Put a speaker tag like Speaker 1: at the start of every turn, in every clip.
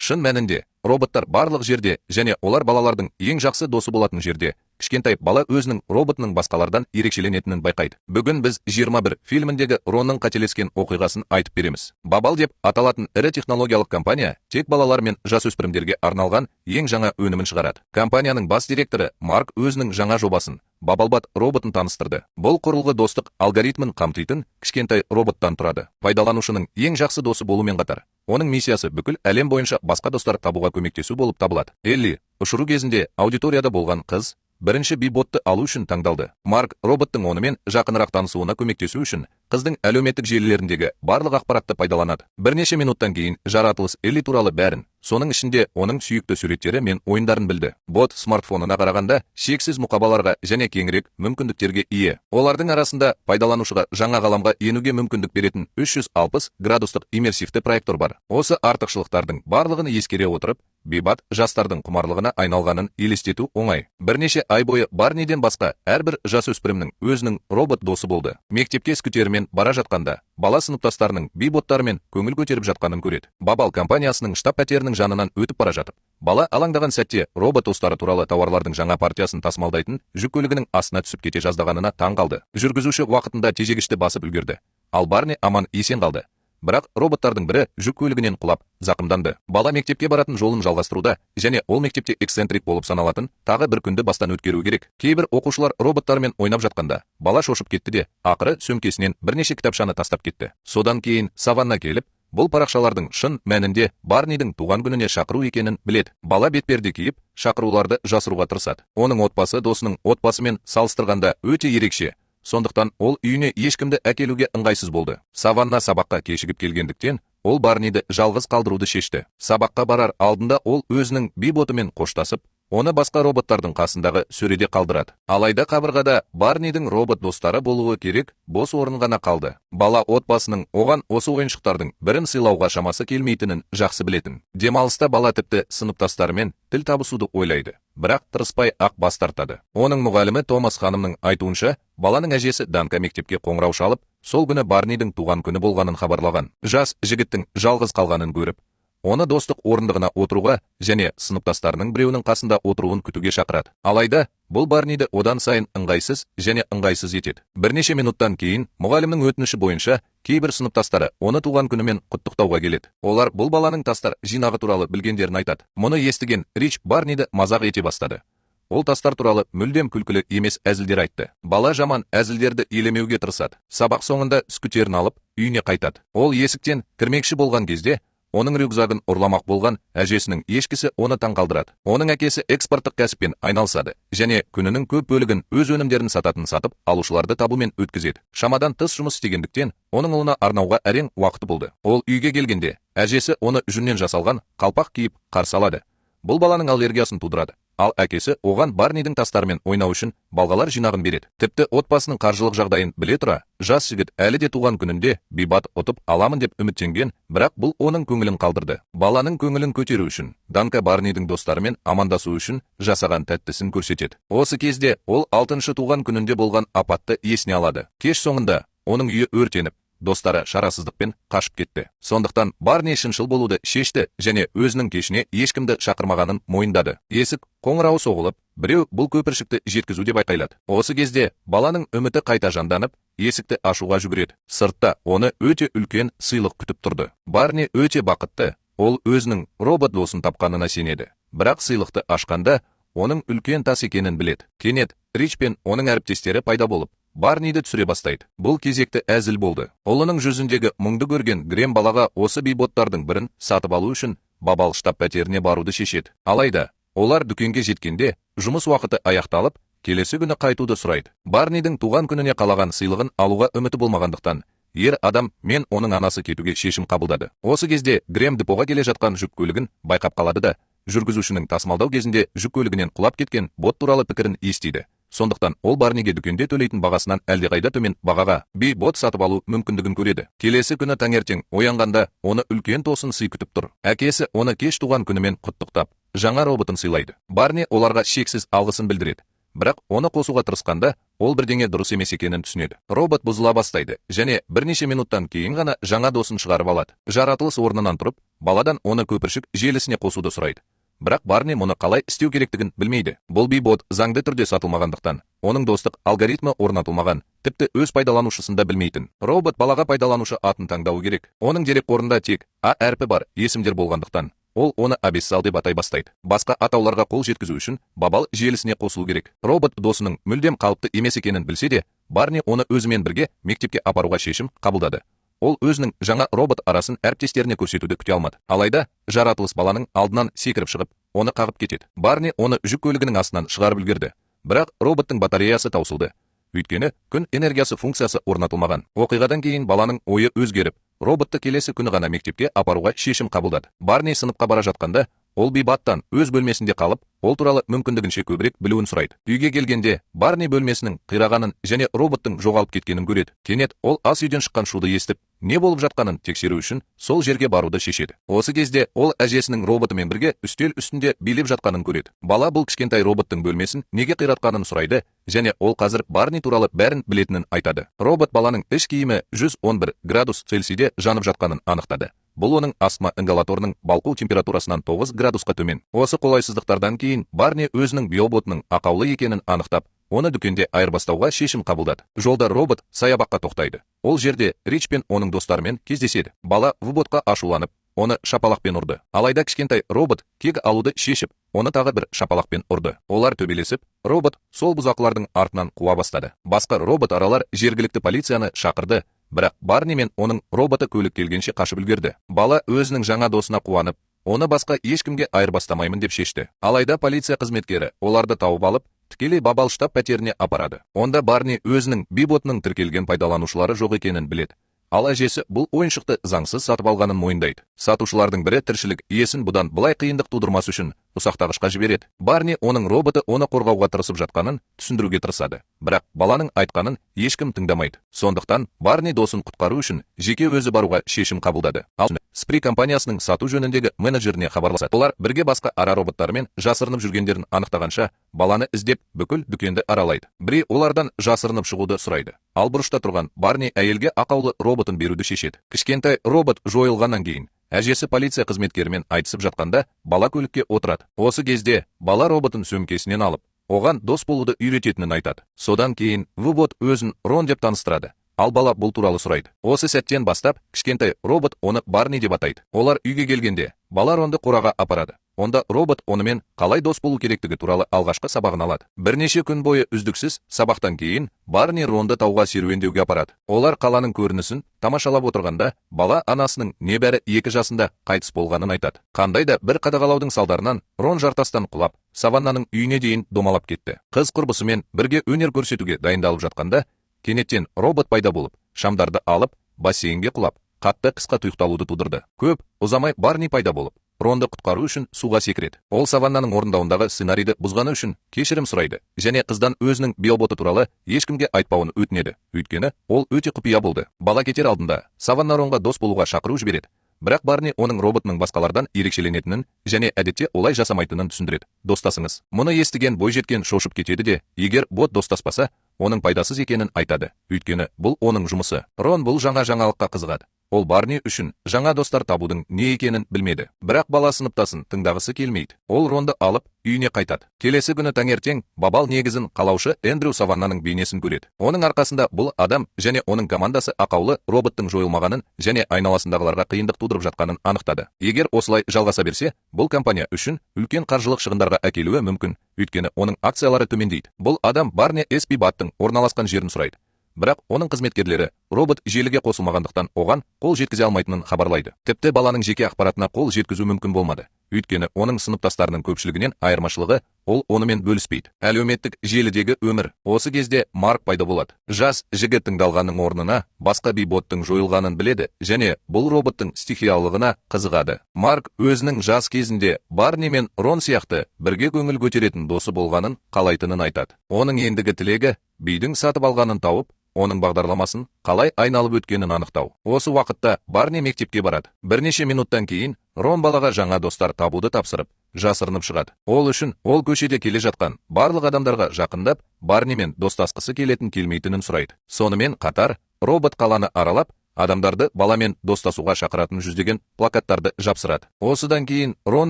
Speaker 1: Шын мәнінде, роботтар барлық жерде және олар балалардың ең жақсы досы болатын жерде. Кішкентай бала өзінің роботының басқалардан ерекшеленетінін байқайды. Бүгін біз 21 фильміндегі Ронның қателескен оқиғасын айтып береміз. Бабал деп аталатын ірі технологиялық компания тек балалар мен жасөспірімдерге арналған ең жаңа өнімін шығарады. Компанияның бас директоры Марк өзінің жаңа жобасын Бабалбат роботын таныстырды. Бұл құрылғы достық алгоритмін қамтитын кішкентай роботтан тұрады. Пайдаланушының ең жақсы досы болумен қатар, оның миссиясы бүкіл әлем бойынша басқа достар табуға көмектесу болып табылады. Элли, ұшыру кезінде аудиторияда болған қыз, бірінші би-ботты алу үшін таңдалды. Марк роботтың онымен жақынырақ танысуына көмектесу үшін қыздың әлеуметтік желілеріндегі барлық ақпаратты пайдаланады. Бірнеше минуттан кейін жаратылыс Элли туралы бәрін, соның ішінде оның сүйікті суреттері мен ойындарын білді. Бот смартфонына қарағанда шексіз мұқабаларға және кеңірек мүмкіндіктерге ие. Олардың арасында пайдаланушыға жаңа ғаламға енуге мүмкіндік беретін 360 градустық иммерсивті проектор бар. Осы артықшылықтардың барлығын ескере отырып, бейбат жастардың құмарлығына айналғанын елестету оңай. Бірнеше ай бойы Барниден басқа әрбір жасөспірімнің өзінің робот досы болды. Мектепке скутермен бара жатқанда, бала сыныптастарының би-боттарымен көңіл көтеріп жатқанын көреді. Бабал компаниясының штаб-пәтерінің жанынан өтіп бара жатып, бала алаңдаған сәтте робот достары туралы тауарлардың жаңа партиясын тасымалдайтын жүк көлігінің астына түсіп кете жаздағанына таң қалды. Жүргізуші уақытында тежегішті басып үлгерді. Ал Барни аман есен қалды. Бірақ роботтардың бірі жүк көлігінен құлап, зақымданды. Бала мектепке баратын жолын жалғастыруда, және ол мектепте эксцентрик болып саналатын тағы бір күнді бастан өткеру керек. Кейбір оқушылар роботтармен ойнап жатқанда, бала шошып кетті де, ақыры сөмкесінен бірнеше кітапшаны тастап кетті. Содан кейін Саванна келіп, бұл парақшалардың шын мәнінде Барнидің туған күніне шақыру екенін біледі. Бала бетперде киіп, шақыруларды жасыруға тырысады. Оның отбасы досының отбасымен салыстырғанда өте ерекше. Сондықтан ол үйіне ешкімді әкелуге ыңғайсыз болды. Саванна сабаққа кешігіп келгендіктен, ол Барниді жалғыз қалдыруды шешті. Сабаққа барар алдында ол өзінің би-ботымен қоштасып, оны басқа роботтардың қасындағы сөреде қалдырады. Алайда қабырғада Барнидің робот достары болуы керек, бос орын ғана қалды. Бала отбасының оған осы ойыншықтардың бірін сыйлауға шамасы келмейтінін жақсы білетін. Демалыста бала тіпті сыныптастарымен тіл табысуды ойлайды, бірақ тырыспай ақ бас тартады. Оның мұғалімі Томас ханымның айтуынша, баланың әжесі Данка мектепке қоңырау шалып, сол күні Барнидің туған күні болғанын хабарлаған. Жас жігіттің жалғыз қалғанын көріп, оны достық орындығына отыруға және сыныптастарының біреуінің қасында отыруын күтуге шақырады. Алайда, бұл Барниді одан сайын ыңғайсыз және ыңғайсыз етеді. Бірнеше минуттан кейін, мұғалімнің өтініші бойынша, кейбір сыныптастары оны туған күнімен құттықтауға келеді. Олар бұл баланың тастар жинағы туралы білгендерін айтады. Мұны естіген Рич Барниді мазақ ете бастады. Ол тастар туралы мүлдем күлкілі емес әзілдер айтты. Бала жаман әзілдерді елемеуге тырысады. Сабақ соңында скутерін алып, үйіне қайтады. Ол есіктен кірмекші болған кезде, оның рюкзагын ұрламақ болған әжесінің ешкісі оны таңқалдырады. Оның әкесі экспорттық кәсіппен айналысады және күнінің көп бөлігін өз өнімдерін сатып алушыларды табумен өткізеді. Шамадан тыс жұмыс істегендіктен, оның ұлына арнауға әрең уақыты болды. Ол үйге келгенде, әжесі оны жүннен жасалған қалпақ киіп қарсы алады. Бұл баланың аллергиясын тудырады. Ал әкесі оған Барнидің тастарымен ойнау үшін балғалар жинағын береді. Тіпті отбасының қаржылық жағдайын біле тұра, жас жігіт әлі де туған күнінде бейбат ұтып аламын деп үміттенген, бірақ бұл оның көңілін қалдырды. Баланың көңілін көтеру үшін, Данка Барнидің достарымен амандасу үшін жасаған тәттісін көрсетеді. Осы кезде ол 6-шы туған күнінде болған апатты есіне алады. Кеш соңында оның үйі өртеніп, достары шарасыздықпен қашып кетті. Сондықтан Барни шыншыл болуды шешті және өзінің кешіне ешкімді шақырмағанын мойындады. Есік қоңырауы соғылып, біреу бұл көпіршікті жеткізу деп айқайлады. Осы кезде баланың үміті қайта жанданып, есікті ашуға жүгіреді. Сыртта оны өте үлкен сыйлық күтіп тұрды. Барни өте бақытты, ол өзінің робот досын тапқанына сенеді. Бірақ сыйлықты ашқанда, оның үлкен тас екенін біледі. Кенет Рич пен оның әріптестері пайда болып, Барниді түсіре бастайды. Бұл кезекті әзіл болды. Ұлының жүзіндегі мұңды көрген Грем балаға осы би-боттардың бірін сатып алу үшін Бабал штаб-пәтеріне баруды шешеді. Алайда, олар дүкенге жеткенде, жұмыс уақыты аяқталып, келесі күні қайтуды сұрайды. Барнидің туған күніне қалаған сыйлығын алуға үміті болмағандықтан, ер адам мен оның анасы кетуге шешім қабылдады. Осы кезде Грем депоға келе жатқан жүк көлігін байқап қалады да, жүргізушінің тасымалдау кезінде жүк көлігінен құлап кеткен бот туралы пікірін естиді. Сондықтан ол Барниге дүкенде төлейтін бағасынан әлдеқайда төмен бағаға би-бот сатып алу мүмкіндігін көреді. Келесі күні таңертең оянғанда оны үлкен тосын сый күтіп тұр. Әкесі оны кеш туған күнімен құттықтап, жаңа роботын сыйлайды. Барни оларға шексіз алғысын білдіреді. Бірақ оны қосуға тырысқанда, ол бірдеңе дұрыс емес екенін түсінеді. Робот бұзыла бастайды, және бірнеше минуттан кейін ғана жаңа досын шығарып алады. Жаратылыс орнынан тұрып, баладан оны көпіршік желісіне қосуды сұрайды. Бірақ Барни мұны қалай істеу керектігін білмейді. Бұл бейбот заңды түрде сатылмағандықтан, оның достық алгоритмі орнатылмаған, тіпті өз пайдаланушысын да білмейтін. Робот балаға пайдаланушы атын таңдауы керек. Оның дерекқорында тек А әрпі бар есімдер болғандықтан, ол оны Абессал деп атай бастайды. Басқа атауларға қол жеткізу үшін бабал желісіне қосылу керек. Робот досының мүлдем қалыпты емес екенін білсе де, Барни оны өзімен бірге мектепке апаруға шешім қабылдады. Ол өзінің жаңа робот арасын әріптестеріне көрсетуді күте алмады. Алайда, жаратылыс баланың алдынан секіріп шығып, оны қағып кетеді. Барни оны жүк көлігінің астынан шығарып үлгерді. Бірақ роботтың батареясы таусылды. Өйткені күн энергиясы функциясы орнатылмаған. Оқиғадан кейін баланың ойы өзгеріп, роботты келесі күні ғана мектепке апаруға шешім қабылдады. Барни сыныпқа бара жатқанда, ол бейбаттан өз бөлмесінде қалып, ол туралы мүмкіндігінше көбірек білуін сұрайды. Үйге келгенде, Барни бөлмесінің қирағанын және роботтың жоғалып кеткенін көреді. Кенет ол ас үйден шыққан шуды естіп, не болып жатқанын тексеру үшін сол жерге баруды шешеді. Осы кезде ол әжесінің роботымен бірге үстел үстінде билеп жатқанын көреді. Бала бұл кішкентай роботтың бөлмесін неге қиратқанын сұрайды, және ол қазір Барни туралы бәрін білетінін айтады. Робот баланың іш киімі 111 градус Цельсийде жанып жатқанын анықтады. Бұл оның астма ингаляторының балқу температурасынан 9 градусқа төмен. Осы қолайсыздықтардан кейін Барни өзінің биоботының ақаулы екенін анықтап, оны дүкенде айырбастауға шешім қабылдады. Жолда робот саябаққа тоқтайды. Ол жерде Рич пен оның достарымен кездеседі. Бала вботқа ашуланып, оны шапалақпен ұрды. Алайда кішкентай робот кек алуды шешіп, оны тағы бір шапалақпен ұрды. Олар төбелесіп, робот сол бұзақылардың артынан қуа бастады. Басқа робот аралар жергілікті полицияны шақырды. Бірақ Барни мен оның роботы көлік келгенше қашып үлгерді. Бала өзінің жаңа досына қуанып, оны басқа ешкімге айырбастамаймын деп шешті. Алайда полиция қызметкері оларды тауып алып, тікелей бабал штаб пәтеріне апарады. Онда Барни өзінің биботының тіркелген пайдаланушылары жоқ екенін біледі. Ал әжесі бұл ойыншықты заңсыз сатып алғанын мойындайды. Сатушылардың бірі тіршілік иесін бұдан былай қиындық тудырмас үшін ұсақтағышқа жібереді. Барни оның роботы оны қорғауға тырысып жатқанын түсіндіруге тырысады. Бірақ баланың айтқанын ешкім тыңдамайды. Сондықтан Барни досын құтқару үшін жеке өзі баруға шешім қабылдады. Ал Спри компаниясының сату жөніндегі менеджеріне хабарласады. Олар бірге басқа ара роботтармен жасырынып жүргендерін анықтағанша, баланы іздеп бүкіл дүкенді аралайды. Бри олардан жасырынып шығуды сұрайды. Ал бұрышта тұрған Барни әйелге ақаулы роботын беруді шешеді. Кішкентай робот жойылғаннан кейін әжесі полиция қызметкерімен айтысып жатқанда, бала көлікке отырады. Осы кезде бала роботын сөмкесінен алып, оған дос болуды үйрететінін айтады. Содан кейін вбот өзін Рон деп таныстырады. Ал бала бұл туралы сұрайды. Осы сәттен бастап кішкентай робот оны Барни деп атайды. Олар үйге келгенде, бала Ронды қораға апарады. Онда робот онымен қалай дос болу керектігі туралы алғашқы сабағын алады. Бірнеше күн бойы үздіксіз сабақтан кейін Барни Ронды тауға серуендеуге апарады. Олар қаланың көрінісін тамашалап отырғанда, бала анасының небәрі 2 жасында қайтыс болғанын айтады. Қандайда бір қадағалаудың салдарынан Рон жартастан құлап, саваннаның үйіне дейін домалап кетті. Қыз құрбысымен бірге өнер көрсетуге дайындалып жатқанда, кенеттен робот пайда болып, шамдарды алып, бассейнге құлап, қатты қысқа тұйықталуды тудырды. Көп ұзамай Барни пайда болып, Ронды құтқару үшін суға секіреді. Ол саваннаның орындауындағы сценарийді бұзғаны үшін кешірім сұрайды, және қыздан өзінің биоботы туралы ешкімге айтпауын өтінеді. Өйткені ол өте құпия болды. Бала кетер алдында саванна Ронға дос болуға шақыру жібереді. Бірақ Барни оның роботының басқалардан ерекшеленетінін және әдетте олай жасамайтынын түсіндіреді. Достасыңыз. Мұны естіген бойжеткен шошып кетеді де, егер бот достаспаса, оның пайдасыз екенін айтады. Өйткені бұл оның жұмысы. Рон бұл жаңа жаңалыққа қызығады. Ол Барни үшін жаңа достар табудың не екенін білмеді. Бірақ бала сыныптасын тыңдағысы келмейді. Ол Ронды алып үйіне қайтады. Келесі күні таңертең бабал негізін қалаушы Эндрю Саваннаның бейнесін көреді. Оның арқасында бұл адам және оның командасы ақаулы роботтың жойылмағанын және айналасындағыларға қиындық тудырып жатқанын анықтады. Егер осылай жалғаса берсе, бұл компания үшін үлкен қаржылық шығындарға әкелуі мүмкін. Өйткені оның акциялары төмендейді. Бұл адам Барни Баттың орналасқан жерін сұрайды. Бірақ оның қызметкерлері робот желіге қосылмағандықтан оған қол жеткізе алмайтынын хабарлайды. Тіпті баланың жеке ақпаратына қол жеткізу мүмкін болмады. Өйткені оның сыныптастарының көпшілігінен айырмашылығы, ол онымен бөліспейді. Әлеуметтік желідегі өмір. Осы кезде Марк пайда болады. Жас жігіт тыңдалғанның орнына басқа биботтың жойылғанын біледі және бұл роботтың стихиялығына қызығады. Марк өзінің жас кезінде Барни мен Рон сияқты бірге көңіл көтеретін досы болғанын қалайтынын айтады. Оның ендігі тілегі бидің сатып алғанын тауып, оның бағдарламасын қалай айналып өткенін анықтау. Осы уақытта Барни мектепке барады. Бірнеше минуттан кейін Рон балаға жаңа достар табуды тапсырып, жасырынып шығады. Ол үшін ол көшеде келе жатқан барлық адамдарға жақындап, Барнимен достасқысы келетін келмейтінін сұрайды. Сонымен қатар, робот қаланы аралап, адамдарды баламен достасуға шақыратын жүздеген плакаттарды жапсырады. Осыдан кейін Рон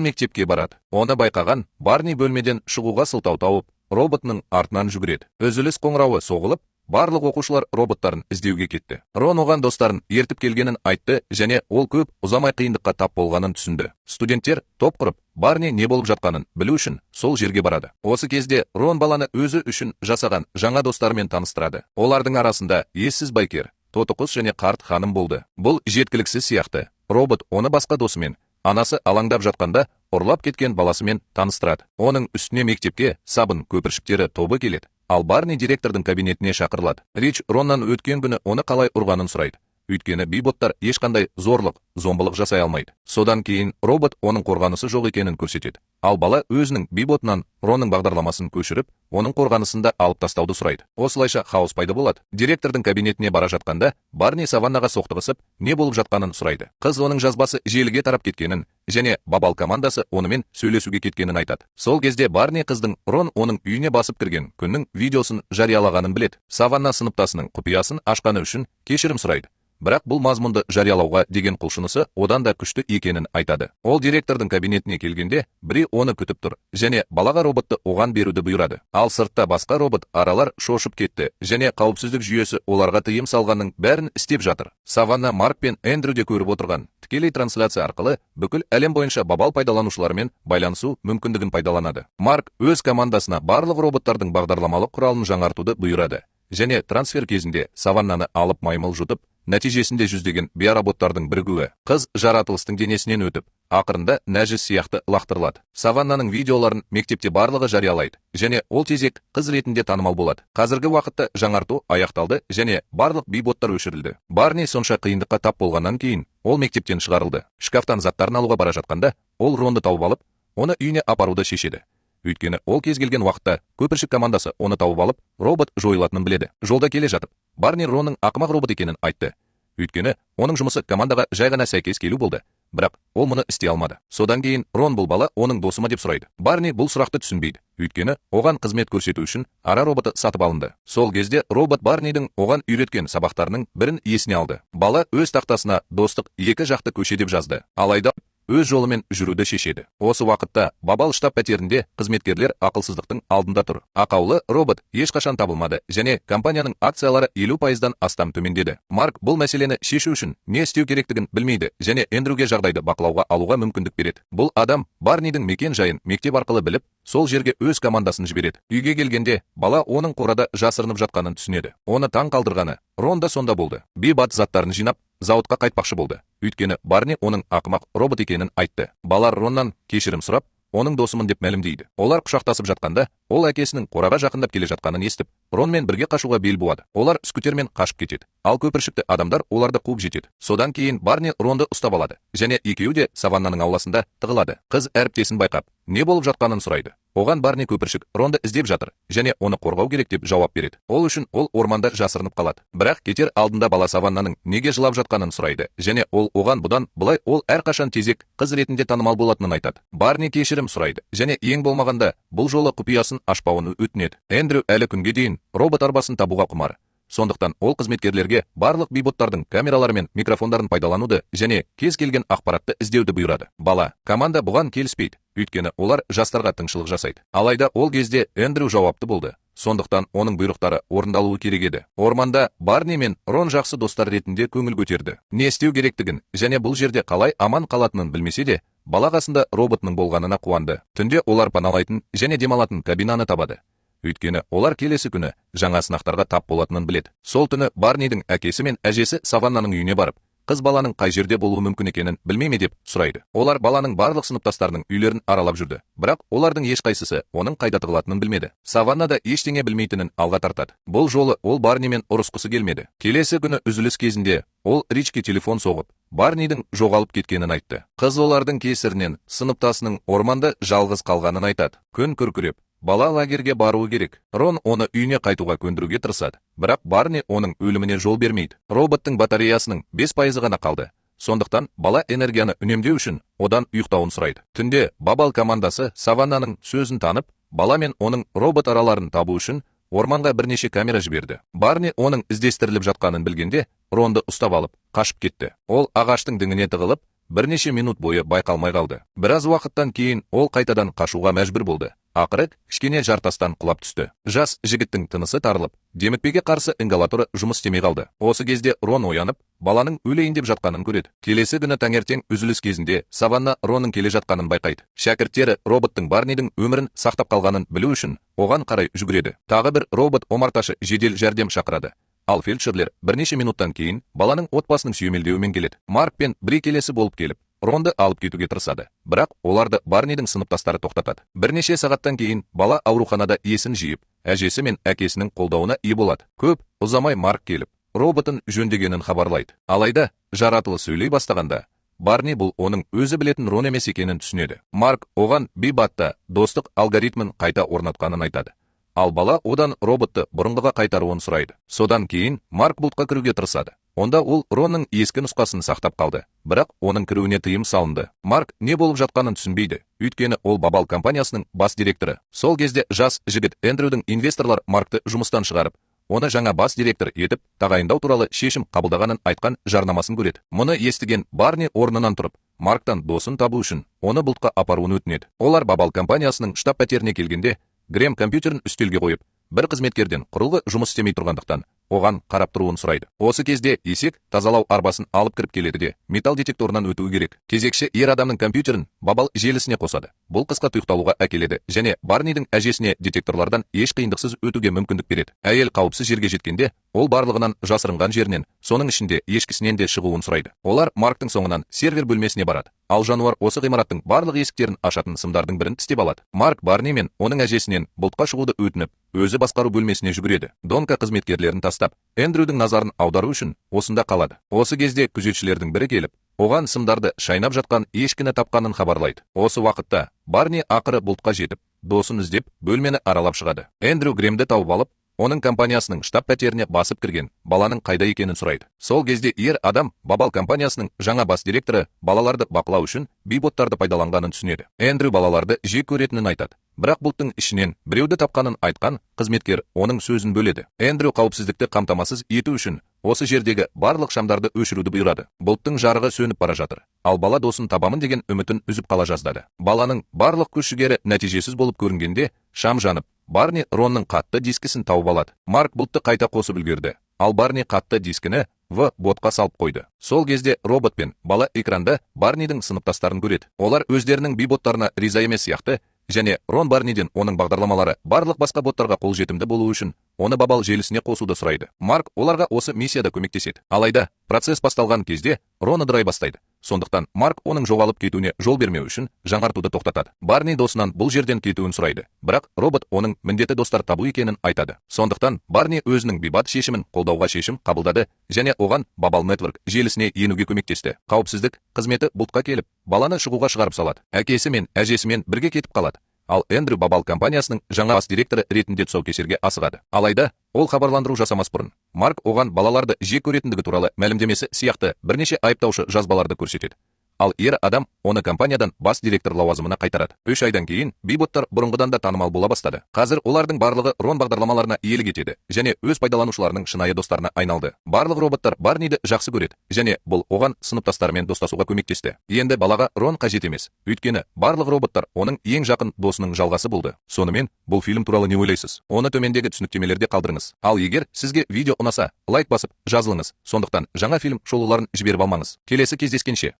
Speaker 1: мектепке барады. Оны байқаған Барни бөлмеден шығуға сылтау тауып, роботның артынан жүгіреді. Үзіліс қоңырауы соғылып, барлық оқушылар роботтарын іздеуге кетті. Рон оған достарын ертіп келгенін айтты және ол көп ұзамай қиындыққа тап болғанын түсінді. Студенттер топ құрып, Барни не болып жатқанын білу үшін сол жерге барады. Осы кезде Рон баланы өзі үшін жасаған жаңа достарымен таныстырады. Олардың арасында ессіз байкер, тотықұс және қарт ханым болды. Бұл жеткіліксіз сияқты. Робот оны басқа досымен, анасы алаңдап жатқанда ұрлап кеткен баласымен таныстырады. Оның үстіне мектепке сабын көпіршіктері тобы келеді. Ал Барни директордың кабинетіне шақырылады. Рич Роннан өткен күні оны қалай ұрғанын сұрайды. Өйткені биботтар ешқандай зорлық, зомбылық жасай алмайды. Содан кейін робот оның қорғанысы жоқ екенін көрсетеді. Ал бала өзінің биботынан Ронның бағдарламасын көшіріп, оның қорғанысында алып тастауды сұрайды. Осылайша хаос пайда болады. Директордың кабинетіне бара жатқанда, Барни саваннаға соқтығысып, не болып жатқанын сұрайды. Қыз оның жазбасы желіге тарап кеткенін және бабал командасы онымен сөйлесуге кеткенін айтады. Сол кезде Барни қыздың Рон оның үйіне басып кірген күннің видеосын жариялағанын біледі. Саванна сыныптасының құпиясын ашқаны үшін кешірім сұрайды. Бірақ бұл мазмұнды жариялауға деген құлшынысы одан да күшті екенін айтады. Ол директордың кабинетіне келгенде, біреу оны күтіп тұр және балаға роботты оған беруді бұйырады. Ал сыртта басқа робот аралар шошып кетті және қауіпсіздік жүйесі оларға тыйым салғанның бәрін істеп жатыр. Саванна Марк пен Эндрюде көріп отырған тікелей трансляция арқылы бүкіл әлем бойынша бабал пайдаланушылармен байланысу мүмкіндігін пайдаланады. Марк өз командасына барлық роботтардың бағдарламалық құралын жаңартуды бұйырады және трансфер кезінде саваннаны алып маймыл жұтып, нәтижесінде жүздеген биороботтардың бірігуі. Қыз жаратылыстың денесінен өтіп, ақырында нәжіс сияқты лақтырылады. Саваннаның видеоларын мектепте барлығы жариялайды және ол тезек қыз ретінде танымал болады. Қазіргі уақытта жаңарту аяқталды және барлық биботтар өшірілді. Барни сонша қиындыққа тап болғаннан кейін ол мектептен шығарылды. Шкафтан заттарын алуға бара жатқанда, ол Ронды тауып алып, оны үйіне апаруды шешеді. Өйткені ол кез келген уақытта көпіршік командасы оны тауып алып, робот жойылатынын біледі. Жолда келе жатып, Барни Ронның ақымақ робот екенін айтты. Өйткені оның жұмысы командаға жай ғана сәйкес келу болды. Бірақ ол мұны істей алмады. Содан кейін Рон бұл бала оның досыма деп сұрайды. Барни бұл сұрақты түсінбейді. Өйткені оған қызмет көрсету үшін ара роботы сатып алынды. Сол кезде робот Барнидің оған үйреткен сабақтарының бірін есіне алды. Бала өз тақтасына достық екі жақты көше деп жазды. Алайда өз жолымен жүруді шешеді. Осы уақытта бабал штаб пәтерінде қызметкерлер ақылсыздықтың алдында тұр. Ақаулы робот ешқашан табылмады және компанияның акциялары 50%-дан астам төмендеді. Марк бұл мәселені шешу үшін не істеу керектігін білмейді және Эндрюге жағдайды бақылауға алуға мүмкіндік береді. Бұл адам Барнидің мекен жайын мектеп арқылы біліп, сол жерге өз командасын жібереді. Үйге келгенде бала оның қорада жасырынып жатқанын түсінеді. Оны таң қалдырғаны Рон да сонда болды. Бибат заттарын жинап, зауытқа қайтпақшы болды. Өйткені Барни оның ақымақ робот екенін айтты. Балар Роннан кешірім сұрап, оның досымын деп мәлімдейді. Олар құшақтасып жатқанда, ол әкесінің қораға жақындап келе жатқанын естіп, Ронмен бірге қашуға бел буады. Олар скутермен қашып кетеді. Ал көпіршікті адамдар оларды қуып жетеді. Содан кейін Барни Ронды ұстап алады және екеуі де саваннаның ауласында тығылады. Қыз әріптесін байқап, не болып жатқанын сұрайды. Оған Барни көпіршік Ронды іздеп жатыр және оны қорғау керек деп жауап береді. Ол үшін ол орманда жасырынып қалады. Бірақ кетер алдында бала саваннаның неге жылап жатқанын сұрайды және ол оған бұдан былай ол әрқашан тезек қыз ретінде танымал болатынын айтады. Барни кешірім сұрайды және ең болмағанда бұл жолы құпиясын ашпауын өтінеді. Эндрю әлі күнге дейін робот арбасын табуға құмар. Сондықтан ол қызметкерлерге барлық биботтардың камералары мен микрофондарын пайдалануды және кез келген ақпаратты іздеуді бұйырады. Бала, команда бұған келіспейді, өйткені олар жастарға тыңшылық жасайды. Алайда ол кезде Эндрю жауапты болды. Сондықтан оның бұйрықтары орындалуы керек еді. Орманда Барни мен Рон жақсы достар ретінде көңіл көтерді. Не істеу керектігін және бұл жерде қалай аман қалатынын білмесе де, бала қасында роботның болғанына қуанды. Түнде олар паналайтын және демалатын кабинаны табады. Өйткені олар келесі күні жаңа сынақтарға тап болатынын біледі. Сол түні Барнидің әкесі мен әжесі саваннаның үйіне барып, қыз баланың қай жерде болуы мүмкін екенін білмейме деп сұрайды. Олар баланың барлық сыныптастарының үйлерін аралап жүрді, бірақ олардың ешқайсысы оның қайда тығылатынын білмеді. Саваннада ештеңе білмейтінін алға тартады. Бұл жолы ол Барнимен ұрысқысы келмеді. Келесі күні үзіліс кезінде ол Ричке телефон соғып, Барнидің жоғалып кеткенін айтты. Қыз олардың кесірінен сыныптасының орманда жалғыз қалғанын айтады. Күн күркіреп, бала лагерге баруы керек. Рон оны үйіне қайтуға көндіруге тырысады. Бірақ Барни оның өліміне жол бермейді. Роботтың батареясының 5% ғана қалды. Сондықтан бала энергияны үнемдеу үшін одан ұйықтауын сұрайды. Түнде Бабал командасы Саваннаның сөзін танып, бала мен оның робот араларын табу үшін орманға бірнеше камера жіберді. Барни оның іздестіріліп жатқанын білгенде, Ронды ұстап алып, қашып кетті. Ол ағаштың діңіне тығылып, бірнеше минут бойы байқалмай қалды. Біраз уақыттан кейін ол қайтадан қашуға мәжбүр болды. Ақыры кішкене жартастан құлап түсті. Жас жігіттің тынысы тарылып, демікпеге қарсы ингаляторы жұмыс істемей қалды. Осы кезде Рон оянып, баланың өлейін деп жатқанын көреді. Келесі күні таңертең үзіліс кезінде Саванна Ронның келе жатқанын байқайды. Шәкірттері роботтың Барнидің өмірін сақтап қалғанын білу үшін оған қарай жүгіреді. Тағы бір робот омарташы жедел жәрдем шақырады. Ал фельдшерлер бірнеше минуттан кейін баланың отбасының сүйемелдеуімен келеді. Марк пен Бри келесі болып келіп, Ронды алып кетуге тырысады. Бірақ оларды Барнидің сыныптастары тоқтатады. Бірнеше сағаттан кейін бала ауруханада есін жиып, әжесі мен әкесінің қолдауына ие болады. Көп ұзамай Марк келіп, роботын жөндегенін хабарлайды. Алайда жаратылы сөйлей бастағанда, Барни бұл оның өзі білетін Рон емес екенін түсінеді. Марк оған бейбатта достық алгоритмін қайта орнатқанын айтады. Ал бала одан роботты бұрынғыға қайтаруын сұрайды. Содан кейін Марк бұлтқа кіруге тырысады. Онда ол Ронның ескі нұсқасын сақтап қалды. Бірақ оның кіруіне тыйым салынды. Марк не болып жатқанын түсінбейді. Өйткені ол Бабал компаниясының бас директоры. Сол кезде жас жігіт Эндрюдің инвесторлар Маркты жұмыстан шығарып, оны жаңа бас директор етіп тағайындау туралы шешім қабылдағанын айтқан жарнамасын көреді. Мұны естіген Барни орнынан тұрып, Марктан досын табу үшін оны бұлтқа апаруын өтінеді. Олар Бабал компаниясының штаб пәтеріне келгенде, Грем компьютерін үстелге қойып, бір қызметкерден құрылғы жұмыс істемей тұрғандықтан оған қарап тұруын сұрайды. Осы кезде есек тазалау арбасын алып кіріп келеді де, металл детекторынан өтуі керек. Кезекші ер адамның компьютерін Бабал желісіне қосады. Бұл қысқа тұйықталуға әкеледі және Барнидің әжесіне детекторлардан еш қиындықсыз өтуге мүмкіндік береді. Әйел қауіпсіз жерге жеткенде, ол барлығынан жасырынған жерінен, соның ішінде ешкісінен де шығуын сұрайды. Олар Марктың соңынан сервер бөлмесіне барады. Ал жануар осы ғимараттың барлық есіктерін ашатын сымдардың бірін тістеп алады. Марк Барни мен оның әжесінен бұлтқа шығуды өтініп, өзі басқару бөлмесіне жүгіреді. Донка қызметкерлерін тастап, Эндрюдің назарын аудару үшін осында қалады. Осы кезде күзетшілердің бірі келіп, оған сымдарды шайнап жатқан ешкіні тапқанын хабарлайды. Осы уақытта Барни ақыры бұлтқа жетіп, досын іздеп, бөлмені аралап шығады. Эндрю Гремді тауып алып, оның компаниясының штаб пәтеріне басып кірген, баланың қайда екенін сұрайды. Сол кезде ер адам Бабал компаниясының жаңа бас директоры балаларды бақылау үшін бейботтарды пайдаланғанын түсінеді. Эндрю балаларды жек көретінін айтады. Бірақ бұлттың ішінен біреуді тапқанын айтқан қызметкер оның сөзін бөледі. Эндрю қауіпсіздікті қамтамасыз ету үшін осы жердегі барлық шамдарды өшіруді бұйырады. Бұлттың жарығы сөніп бара жатыр. Ал бала досын табамын деген үмітін үзіп қала жаздады. Баланың барлық күш-жігері нәтижесіз болып көрінгенде, шам жанып, Барни Ронның қатты дискісін тауып алады. Марк бұлтты қайта қосып үлгерді. Ал Барни қатты дискіні ботқа салып қойды. Сол кезде робот пен бала экранда Барнидің сыныптастарын көреді. Олар өздерінің бейботтарына риза емес сияқты, және Рон Барниден оның бағдарламалары барлық басқа боттарға қолжетімді болу үшін оны Бабал желісіне қосуды сұрайды. Марк оларға осы миссияда көмектеседі. Алайда процесс басталған кезде Рон ыдырай бастайды. Сондықтан Марк оның жоғалып кетуіне жол бермеу үшін жаңартуды тоқтатады. Барни досынан бұл жерден кетуін сұрайды. Бірақ робот оның міндеті достар табу екенін айтады. Сондықтан Барни өзінің бейбат шешімін қолдауға шешім қабылдады және оған Бабал Network желісіне енуге көмектесті. Қауіпсіздік қызметі бұлтқа келіп, баланы шығуға шығарып салады. Әкесі мен әжесімен бірге кетіп қалады. Ал Эндрю Бабал компаниясының жаңа бас директоры ретінде тұсаукесерге асығады. Алайда, ол хабарландыру жасамас бұрын Марк оған балаларды жек көретіндігі туралы мәлімдемесі сияқты бірнеше айыптаушы жазбаларды көрсетеді. Ал ер адам оны компаниядан бас директор лауазымына қайтарады. 3 айдан кейін бейботтар бұрынғыдан да танымал бола бастады. Қазір олардың барлығы Рон бағдарламаларына иелік етеді және өз пайдаланушыларының шынайы достарына айналды. Барлық роботтар Барниді жақсы көреді және бұл оған сыныптастарымен достасуға көмектесті. Енді балаға Рон қажет емес, өйткені барлық роботтар оның ең жақын досының жалғасы болды. Сонымен, бұл фильм туралы не ойлайсыз? Оны төмендегі түсініктемелерде қалдырыңыз. Ал егер сізге видео ұнаса, лайк басып, жазылыңыз. Сондықтан жаңа фильм шолуларын жіберіп алмаңыз. Келесі кездескенше